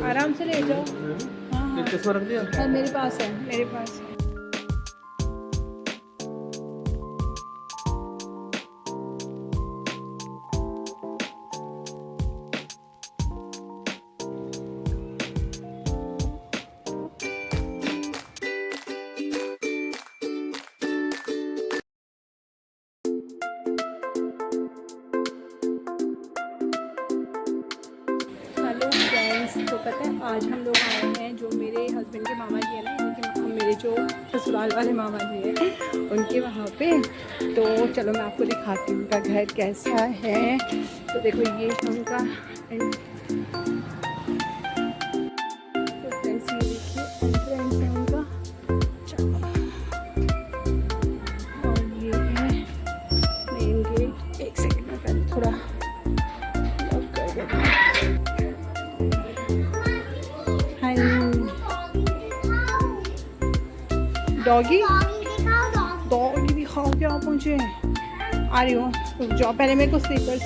आराम से ले जाओ। हाँ हाँ, मेरे पास है, मेरे पास है। हेलो फ्रेंड्स, तो पता है आज हम लोग आए हैं, जो मेरे हस्बैंड के मामा जी है ना, उनके मेरे जो ससुराल वाले मामा जी हैं उनके वहाँ पे। तो चलो मैं आपको दिखाती हूँ उनका घर कैसा है। तो देखो ये है उनका तो फ्रेंड्स ये देखिए एंट्रेंस है उनका। चलो, और ये है मेन गेट। एक सेकंड में पहले थोड़ा लॉक कर देती हूँ। हाँ, डॉगी डॉगी दिखाओ क्या आप मुझे। आ रही हूँ, रुक जाओ, पहले मेरे को स्लीपर्स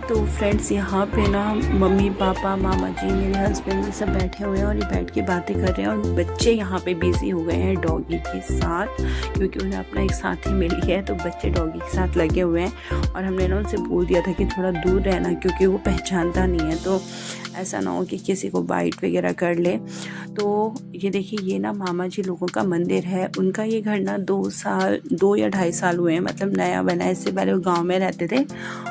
तो फ्रेंड्स यहाँ पे ना मम्मी पापा मामा जी मेरे हस्बैंड सब बैठे हुए हैं और ये बैठ के बातें कर रहे हैं। और बच्चे यहाँ पे बिज़ी हो गए हैं डॉगी के साथ, क्योंकि उन्हें अपना एक साथी मिल गया है। तो बच्चे डॉगी के साथ लगे हुए हैं और हमने ना उनसे बोल दिया था कि थोड़ा दूर रहना, क्योंकि वो पहचानता नहीं है, तो ऐसा ना हो कि किसी को बाइट वगैरह कर ले। तो ये देखिए ये ना मामा जी लोगों का मंदिर है। उनका ये घर ना 2 या 2.5 साल हुए हैं, मतलब नया बना है। इससे पहले वो गाँव में रहते थे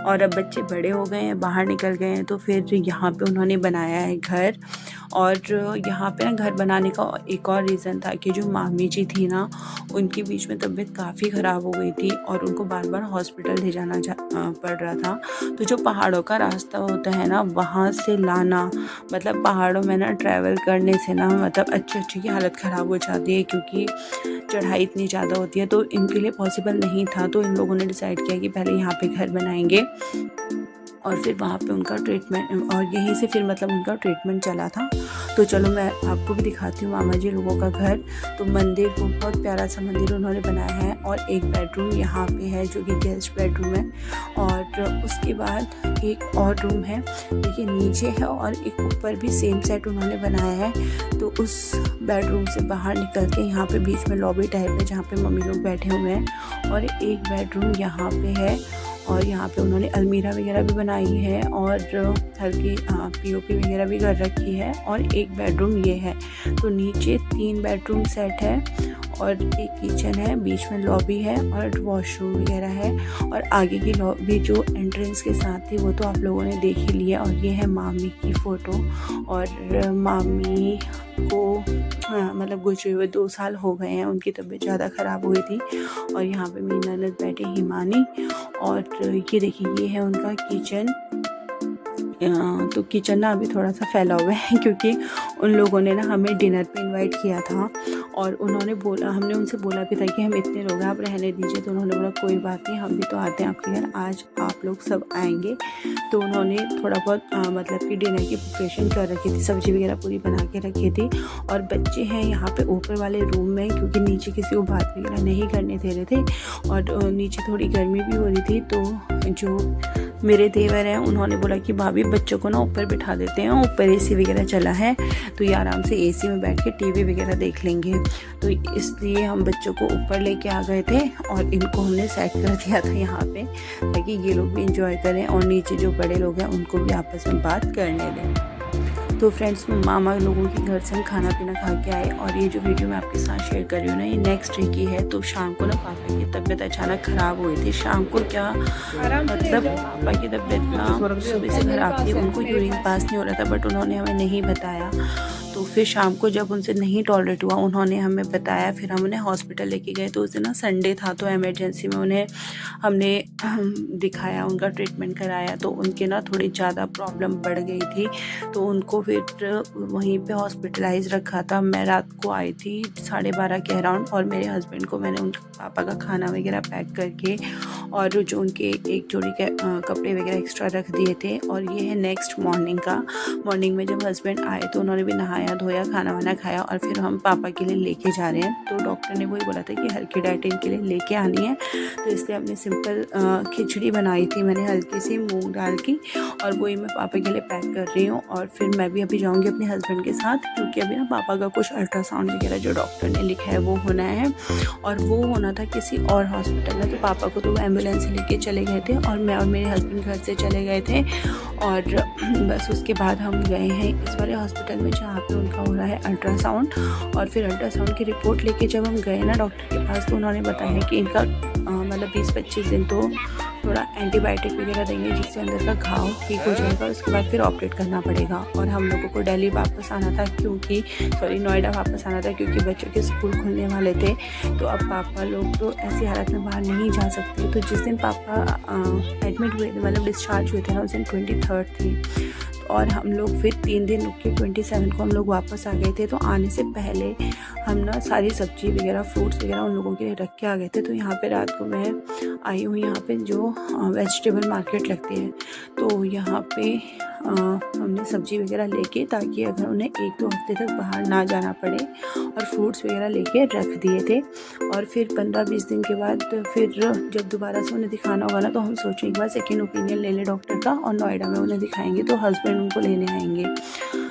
और अब बच्चे बड़े हो गए हैं, बाहर निकल गए हैं, तो फिर यहाँ पे उन्होंने बनाया है घर। और यहाँ पे ना घर बनाने का एक और रीज़न था कि जो मामी जी थी ना, उनके बीच में तबीयत काफ़ी ख़राब हो गई थी और उनको बार बार हॉस्पिटल ले जाना पड़ रहा था। तो जो पहाड़ों का रास्ता होता है ना, वहाँ से लाना, मतलब पहाड़ों में ना ट्रैवल करने से ना मतलब अच्छी की हालत ख़राब हो जाती है, क्योंकि चढ़ाई इतनी ज़्यादा होती है। तो इनके लिए पॉसिबल नहीं था, तो इन लोगों ने डिसाइड किया कि पहले यहाँ पे घर बनाएंगे और फिर वहाँ पे उनका ट्रीटमेंट, और यहीं से फिर मतलब उनका ट्रीटमेंट चला था। तो चलो मैं आपको भी दिखाती हूँ मामा जी लोगों का घर। तो मंदिर को बहुत प्यारा सा मंदिर उन्होंने बनाया है और एक बेडरूम यहाँ पे है जो कि गेस्ट बेडरूम है। और उसके बाद एक और रूम है, देखिए नीचे है, और एक ऊपर भी सेम सेट उन्होंने बनाया है। तो उस बेडरूम से बाहर निकल के यहाँ पे बीच में लॉबी टाइप है जहाँ पे मम्मी लोग बैठे हुए हैं, और एक बेडरूम यहाँ पे है। और यहाँ पे उन्होंने अलमीरा वगैरह भी बनाई है और हल्की पीओपी वगैरह भी कर रखी है। और एक बेडरूम ये है। तो नीचे 3 बेडरूम सेट है और एक किचन है, बीच में लॉबी है और वॉशरूम वगैरह है। और आगे की लॉबी जो एंट्रेंस के साथ थी वो तो आप लोगों ने देख ही लिया। और ये है मामी की फ़ोटो। और मामी को मतलब गुजरे हुए 2 साल हो गए हैं, उनकी तबीयत ज़्यादा ख़राब हुई थी। और यहाँ पे मेरी ननद बैठी हिमानी। और ये देखिए ये है उनका किचन। तो किचन ना अभी थोड़ा सा फैला हुआ है क्योंकि उन लोगों ने ना हमें डिनर पे इनवाइट किया था और उन्होंने बोला, हमने उनसे बोला भी था कि हम इतने लोग हैं, आप रहने दीजिए। तो उन्होंने बोला कोई बात नहीं, हम भी तो आते हैं आपके घर, आज आप लोग सब आएंगे। तो उन्होंने थोड़ा बहुत मतलब कि डिनर की प्रिपरेशन कर रखी थी, सब्ज़ी वगैरह पूरी बना के रखी थी। और बच्चे हैं यहाँ पे ऊपर वाले रूम में, क्योंकि नीचे किसी को बात वगैरह नहीं करने दे रहे थे और नीचे थोड़ी गर्मी भी हो रही थी। तो जो मेरे देवर हैं उन्होंने बोला कि भाभी बच्चों को ना ऊपर बिठा देते हैं, ऊपर एसी वगैरह चला है, तो ये आराम से एसी में बैठ के टीवी वगैरह देख लेंगे। तो इसलिए हम बच्चों को ऊपर लेके आ गए थे और इनको हमने सेट कर दिया था यहाँ पे, ताकि ये लोग भी इंजॉय करें और नीचे जो बड़े लोग हैं उनको भी आपस में बात करने दें। तो फ्रेंड्स मामा लोगों के घर से हम खाना पीना खा के आए। और ये जो वीडियो मैं आपके साथ शेयर कर रही हूँ ना, ये नेक्स्ट डे की है। तो शाम को ना पापा की तबीयत अचानक ख़राब हुई थी। शाम को क्या मतलब पापा की तबीयत ना सुबह से ख़राब थी, उनको यूरिन पास नहीं हो रहा था, बट उन्होंने हमें नहीं बताया। तो फिर शाम को जब उनसे नहीं टॉलरेट हुआ, उन्होंने हमें बताया, फिर हम उन्हें हॉस्पिटल लेके गए। तो उस दिन ना संडे था, तो इमरजेंसी में उन्हें हमने दिखाया, उनका ट्रीटमेंट कराया। तो उनके ना थोड़ी ज़्यादा प्रॉब्लम बढ़ गई थी, तो उनको फिर वहीं पे हॉस्पिटलाइज रखा था। मैं रात को आई थी 12:30 के अराउंड, और मेरे हस्बैंड को मैंने उनके पापा का खाना वगैरह पैक करके और जो उनके एक जोड़ी के कपड़े वगैरह एक्स्ट्रा रख दिए थे। और ये है नेक्स्ट मॉर्निंग का। मॉर्निंग में जब हस्बैंड आए तो उन्होंने भी नहाया नहाया धोया, खाना वाना खाया और फिर हम पापा के लिए लेके जा रहे हैं। तो डॉक्टर ने वही बोला था कि हल्की डाइट इनके लिए लेके आनी है, तो इसलिए हमने सिंपल खिचड़ी बनाई थी मैंने हल्की सी मूंग दाल की, और वही मैं पापा के लिए पैक कर रही हूँ। और फिर मैं भी अभी जाऊँगी अपने हस्बैंड के साथ, क्योंकि अभी ना पापा का कुछ अल्ट्रासाउंड वगैरह जो डॉक्टर ने लिखा है वो होना है, और वो होना था किसी और हॉस्पिटल में। तो पापा को तो वो एम्बुलेंस से लेके चले गए थे और मैं और मेरे हस्बैंड घर से चले गए थे, और बस उसके बाद हम गए हैं इस वाले हॉस्पिटल में जहाँ पे उनका हो रहा है अल्ट्रासाउंड। और फिर अल्ट्रासाउंड की रिपोर्ट लेके जब हम गए ना डॉक्टर के पास, तो उन्होंने बताया कि इनका मतलब 20-25 दिन तो थोड़ा एंटीबायोटिक वगैरह देंगे जिससे अंदर का घाव ठीक हो जाएगा, उसके बाद फिर ऑपरेट करना पड़ेगा। और हम लोगों को दिल्ली वापस आना था, क्योंकि नोएडा वापस आना था, क्योंकि बच्चों के स्कूल खुलने वाले थे। तो अब पापा लोग तो ऐसी हालत में बाहर नहीं जा सकते। तो जिस दिन पापा एडमिट हुए थे, मतलब डिस्चार्ज हुए थे ना, उस दिन 23 थी, और हम लोग फिर 3 दिन रुक के 27 को हम लोग वापस आ गए थे। तो आने से पहले हम ना सारी सब्जी वगैरह फ्रूट्स वगैरह उन लोगों के लिए रख के आ गए थे। तो यहाँ पे रात को मैं आई हूँ, यहाँ पे जो वेजिटेबल मार्केट लगती है, तो यहाँ पे हमने सब्जी वगैरह लेके, ताकि अगर उन्हें 1-2 हफ्ते तक बाहर ना जाना पड़े, और फ्रूट्स वगैरह लेके रख दिए थे। और फिर 15-20 दिन के बाद फिर जब दोबारा से उन्हें दिखाना होगा ना, तो हम सोचें एक बार सेकेंड ओपिनियन ले लें डॉक्टर का, और नोएडा में उन्हें दिखाएंगे, तो हस्बैंड उनको लेने आएंगे।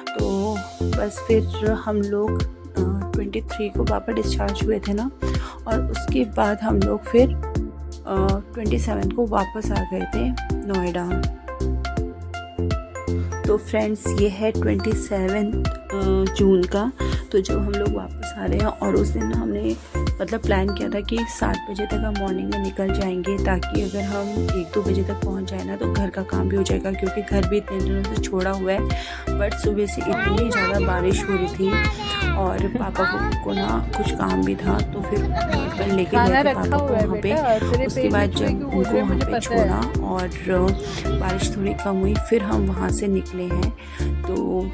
तो बस फिर हम लोग 23 को पापा डिस्चार्ज हुए थे ना, और उसके बाद हम लोग फिर 27 को वापस आ गए थे नोएडा। तो फ्रेंड्स ये है 27 जून का। तो जब हम लोग वापस आ रहे हैं, और उस दिन हमने मतलब प्लान किया था कि 7 बजे तक हम मॉर्निंग में निकल जाएंगे, ताकि अगर हम 1-2 बजे तक पहुंच जाए ना, तो घर का काम भी हो जाएगा, क्योंकि घर भी इतने दिनों से छोड़ा हुआ है। बट सुबह से इतनी ज़्यादा बारिश हो रही थी, और पापा को ना कुछ काम भी था, तो फिर हस्बैंड लेके गए थे पापा को वहाँ पे। उसके बाद जब उनको वहाँ पे छोड़ा और बारिश थोड़ी कम हुई, फिर हम वहाँ से निकले हैं। तो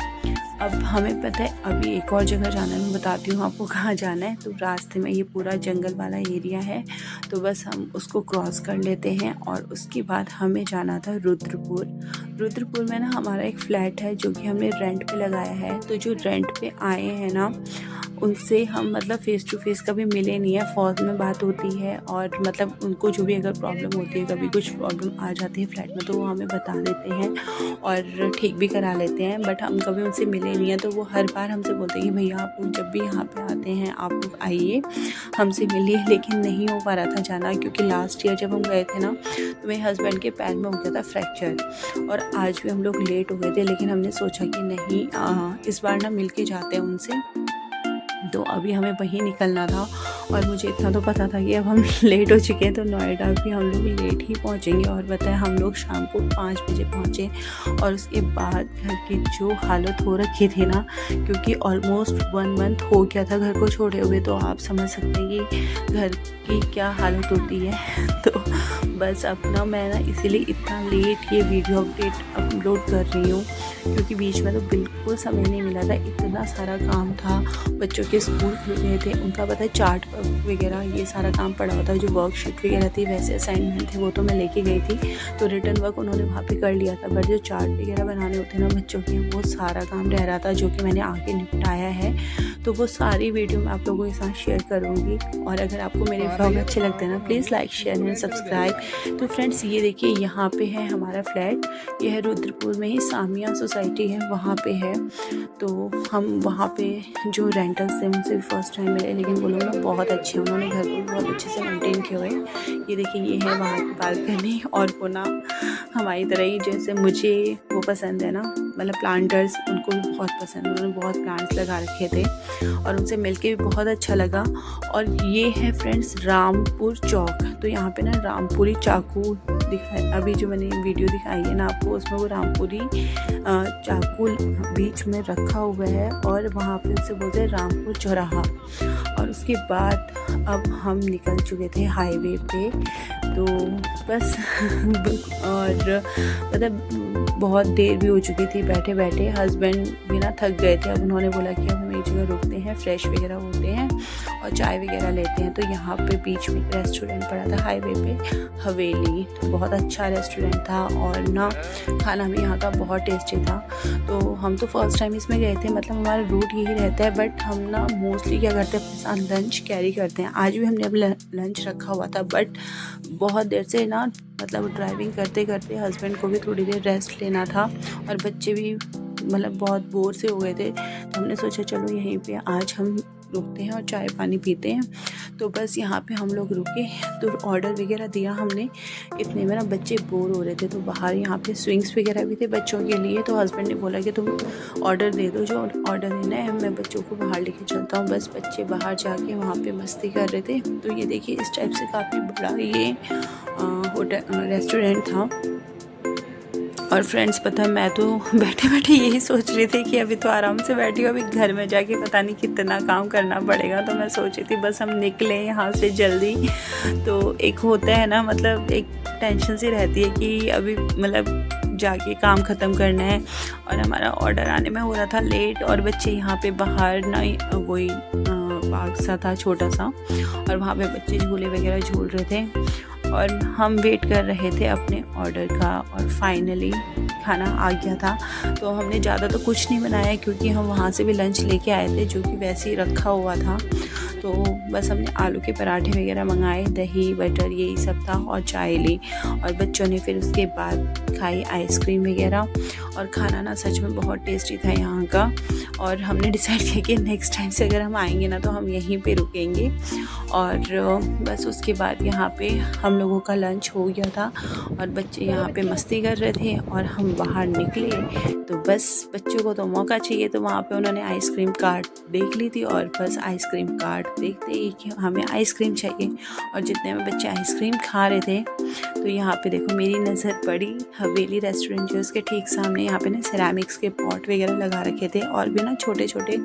अब हमें पता है अभी एक और जगह जाना है, मैं बताती हूँ आपको कहाँ जाना है। तो रास्ते में ये पूरा जंगल वाला एरिया है, तो बस हम उसको क्रॉस कर लेते हैं, और उसके बाद हमें जाना था रुद्रपुर में ना हमारा एक फ्लैट है जो कि हमने रेंट पे लगाया है। तो जो रेंट पे आए हैं ना, उनसे हम मतलब फ़ेस टू फेस कभी मिले नहीं है, फ़ोन में बात होती है, और मतलब उनको जो भी अगर प्रॉब्लम होती है, कभी कुछ प्रॉब्लम आ जाती है फ्लैट में, तो वो हमें बता देते हैं और ठीक भी करा लेते हैं। बट हम कभी उनसे मिले नहीं हैं, तो वो हर बार हमसे बोलते हैं कि भैया आप लोग जब भी यहाँ पे आते हैं आप लोग आइए, हमसे मिलिए। लेकिन नहीं हो पा रहा था जाना, क्योंकि लास्ट ईयर जब हम गए थे ना, तो मेरे हस्बैंड के पैर में हो गया था फ्रैक्चर, और आज भी हम लोग लेट हो गए थे। लेकिन हमने सोचा कि नहीं, इस बार ना मिल के जाते हैं उनसे। तो अभी हमें वहीं निकलना था, और मुझे इतना तो पता था कि अब हम लेट हो चुके हैं, तो नोएडा भी हम लोग लेट ही पहुंचेंगे। और बताएं हम लोग शाम को 5 बजे पहुंचे, और उसके बाद घर की जो हालत हो रखी थी ना, क्योंकि ऑलमोस्ट 1 मंथ हो गया था घर को छोड़े हुए, तो आप समझ सकते हैं कि घर की क्या हालत होती है। तो बस अपना मैं ना इसीलिए इतना लेट ये वीडियो अपलोड कर रही हूँ, क्योंकि बीच में तो बिल्कुल समय नहीं मिला था, इतना सारा काम था। बच्चों के स्कूल खुल गए थे, उनका पता है चार्ट वगैरह ये सारा काम पड़ा हुआ था, जो वर्कशीट वगैरह थी, वैसे असाइनमेंट थे, वो तो मैं लेके गई थी। तो रिटर्न वर्क उन्होंने वहाँ पे कर लिया था, बट जो चार्ट वगैरह बनाने होते हैं ना बच्चों के, वो सारा काम रह रहा था, जो कि मैंने आगे निपटाया है। तो वो सारी वीडियो मैं आप लोगों के साथ शेयर करूँगी। और अगर आपको मेरे व्लॉग अच्छे लगते हैं ना, please like share and subscribe. तो फ्रेंड्स ये देखिए, यहाँ पे है हमारा फ्लैट, ये है रुद्रपुर में ही, सामिया सोसाइटी है, वहाँ पे है। तो हम वहाँ पे जो रेंटल्स थे उनसे फर्स्ट टाइम मिले, लेकिन वो लोग ना बहुत अच्छे हैं, उन्होंने घर को बहुत अच्छे से मेंटेन किए हुए हैं। ये देखिए, ये है वहाँ की बालकनी, और वो ना हमारी तरह ही, जैसे मुझे वो पसंद है ना, मतलब प्लांटर्स, उनको भी बहुत पसंद है, उन्होंने बहुत प्लांट्स लगा रखे थे, और उनसे मिलके भी बहुत अच्छा लगा। और ये है फ्रेंड्स रामपुर चौक। तो यहाँ पे ना रामपुरी चाकू दिखाई, अभी जो मैंने वीडियो दिखाई है ना आपको, उसमें वो रामपुरी चाकू बीच में रखा हुआ है, और वहाँ पे उसे बोलते हैं रामपुर चौराहा। और उसके बाद अब हम निकल चुके थे हाईवे पे, तो बस और मतलब बहुत देर भी हो चुकी थी बैठे बैठे। हस्बैंड भी ना थक गए थे, अब उन्होंने बोला कि अब हम एक जगह रुकते हैं, फ्रेश वगैरह होते हैं, और चाय वगैरह लेते हैं। तो यहाँ पे बीच में एक रेस्टोरेंट पड़ा था हाईवे पे, हवेली। तो बहुत अच्छा रेस्टोरेंट था और ना खाना भी यहाँ का बहुत टेस्टी था। तो हम तो फर्स्ट टाइम इसमें गए थे, मतलब हमारा रूट यही रहता है, बट हम ना मोस्टली क्या करते हैं अपने साथ लंच कैरी करते हैं। आज भी हमने अब लंच रखा हुआ था, बट बहुत देर से ना मतलब ड्राइविंग करते करते हस्बैंड को भी थोड़ी देर रेस्ट लेना था और बच्चे भी मतलब बहुत बोर से हो गए थे। तो हमने सोचा चलो यहीं पे आज हम रुकते हैं और चाय पानी पीते हैं। तो बस यहाँ पे हम लोग रुके, तो ऑर्डर वगैरह दिया हमने। इतने में ना बच्चे बोर हो रहे थे, तो बाहर यहाँ पे स्विंग्स वगैरह भी थे बच्चों के लिए। तो हस्बैंड ने बोला कि तुम ऑर्डर दे दो, जो ऑर्डर देना है मैं बच्चों को बाहर लेके चलता हूँ। बस बच्चे बाहर जाके वहाँ पे मस्ती कर रहे थे। तो ये देखिए इस टाइप से काफ़ी बड़ा ये होटल रेस्टोरेंट था। और फ्रेंड्स पता है मैं तो बैठे बैठे यही सोच रही थी कि अभी तो आराम से बैठी हूँ, अभी घर में जाके पता नहीं कितना काम करना पड़ेगा। तो मैं सोच रही थी बस हम निकलें यहाँ से जल्दी। तो एक होता है ना, मतलब एक टेंशन सी रहती है कि अभी मतलब जाके काम ख़त्म करना है। और हमारा ऑर्डर आने में हो रहा था लेट, और बच्चे यहाँ पे बाहर ना वही पार्क सा था छोटा सा, और वहाँ पे बच्चे झूले वगैरह झूल रहे थे और हम वेट कर रहे थे अपने ऑर्डर का। और फाइनली खाना आ गया था। तो हमने ज़्यादा तो कुछ नहीं बनाया क्योंकि हम वहाँ से भी लंच लेके आए थे जो कि वैसे ही रखा हुआ था। तो बस हमने आलू के पराठे वगैरह मंगाए, दही बटर यही सब था, और चाय ली। और बच्चों ने फिर उसके बाद खाई आइसक्रीम वगैरह। और खाना ना सच में बहुत टेस्टी था यहाँ का। और हमने डिसाइड किया कि नेक्स्ट टाइम से अगर हम आएंगे ना तो हम यहीं पे रुकेंगे। और बस उसके बाद यहाँ पे हम लोगों का लंच हो गया था और बच्चे यहाँ पे मस्ती कर रहे थे और हम बाहर निकले। तो बस बच्चों को तो मौका चाहिए, तो वहाँ पे उन्होंने आइसक्रीम कार्ट देख ली थी और बस आइसक्रीम कार्ट देखते ही कि हमें आइसक्रीम चाहिए। और जितने में बच्चे आइसक्रीम खा रहे थे तो यहाँ पे देखो मेरी नज़र पड़ी हवेली रेस्टोरेंट जो उसके ठीक सामने। यहाँ पे ना सिरेमिक्स के पॉट वगैरह लगा रखे थे और भी ना छोटे छोटे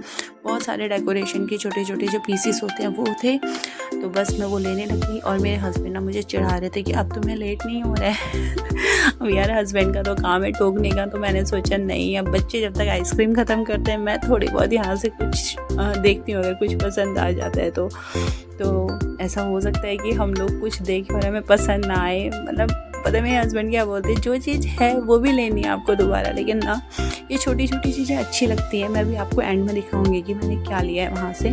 बहुत सारे डेकोरेशन के छोटे छोटे जो पीसीस होते हैं वो थे। तो बस मैं वो लेने लगी और मेरे हस्बैंड ना मुझे चिढ़ा रहे थे कि अब तुम्हें लेट नहीं हो रहा है। अब यार हस्बैंड का तो काम है टोकने का, तो मैंने सोचा नहीं, अब बच्चे जब तक आइसक्रीम ख़त्म करते हैं मैं थोड़ी बहुत यहाँ से कुछ देखती हूँ, अगर कुछ पसंद आ जाता है तो ऐसा हो सकता है कि हम लोग कुछ देखें और हमें पसंद ना आए। मतलब पता है मेरे हस्बैंड क्या बोलते हैं, जो चीज़ है वो भी लेनी है आपको दोबारा, लेकिन ना ये छोटी छोटी चीज़ें अच्छी लगती हैं। मैं भी आपको एंड में दिखाऊंगी कि मैंने क्या लिया है वहाँ से।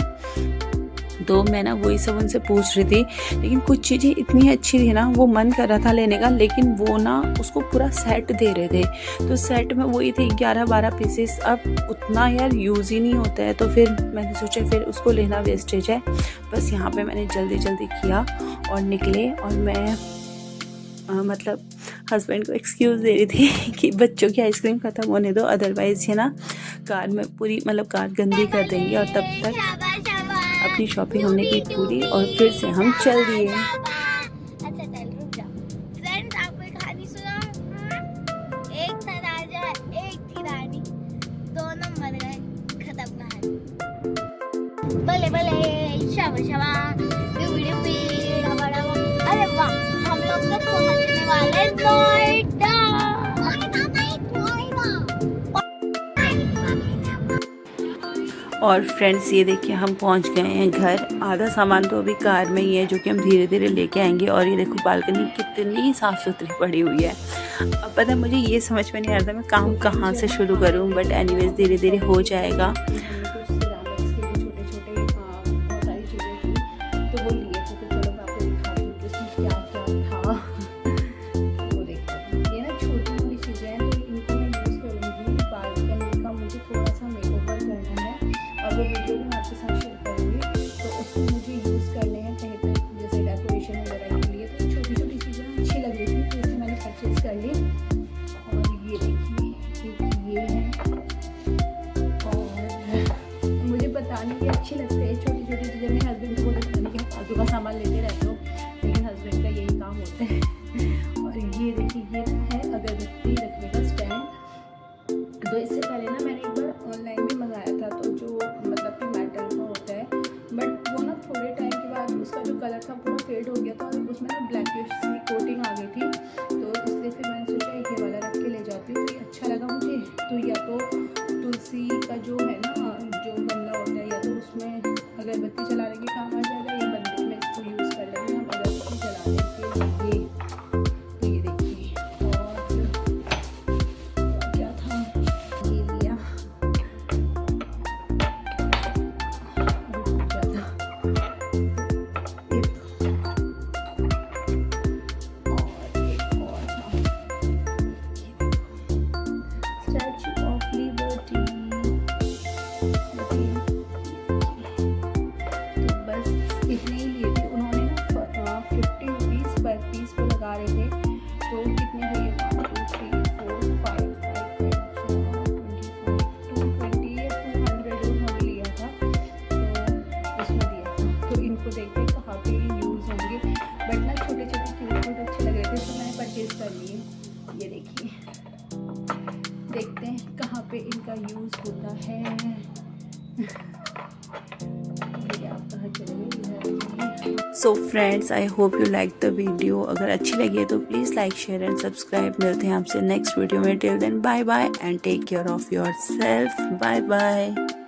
तो मैं ना वही सब उनसे पूछ रही थी, लेकिन कुछ चीज़ें इतनी अच्छी थी ना, वो मन कर रहा था लेने का, लेकिन वो ना उसको पूरा सेट दे रहे थे। तो सेट में वही थे 11-12 पीसेस, अब उतना यार यूज़ ही नहीं होता है। तो फिर मैंने सोचा फिर उसको लेना वेस्टेज है। बस यहाँ पे मैंने जल्दी जल्दी किया और निकले। और मैं मतलब हस्बैंड को एक्सक्यूज़ दे रही थी कि बच्चों की आइसक्रीम ख़त्म होने दो, अदरवाइज़ ये ना कार में पूरी मतलब कार गंदी कर देंगे। और तब तक अपनी शॉपिंग हमने की पूरी और फिर से हम चल दिए। अच्छा चल रुक जा। फ्रेंड्स आपको एक कहानी सुनाऊं? एक था राजा एक थी रानी, दोनों मर गए, खत्म कहानी। भले भले शाबा अरे वाह, हम लोग तो पहुंचने वाले हैं नोएडा। और फ्रेंड्स ये देखिए हम पहुंच गए हैं घर। आधा सामान तो अभी कार में ही है जो कि हम धीरे धीरे लेके आएंगे। और ये देखो बालकनी कितनी साफ़ सुथरी पड़ी हुई है। अब पता है मुझे ये समझ में नहीं आ रहा था मैं काम कहाँ से शुरू करूँ, बट एनीवेज धीरे धीरे हो जाएगा। वो वीडियो भी मैं आपके साथ शेयर करूँगी। तो उसको मुझे यूज़ करने हैं कहीं पे जैसे डेकोरेशन वगैरह के लिए। तो छोटी छोटी चीज़ें अच्छी लग रही थी तो इसे मैंने परचेज़ कर ली। और ये देखिए ये है। और आपको देखते हैं कहाँ पे यूज़ होंगे, बट ना छोटे छोटे क्यूट अच्छे लग रहे थे तो मैंने परचेज़ कर लिए। ये देखिए, देखते हैं कहाँ पे इनका यूज़ होता है। ये आप कहाँ चले गए? So friends, I hope you like the video. अगर अच्छी लगी है तो please like, share and subscribe. मिलते हैं आपसे नेक्स्ट वीडियो में। Till then bye bye and take care of your self. Bye bye.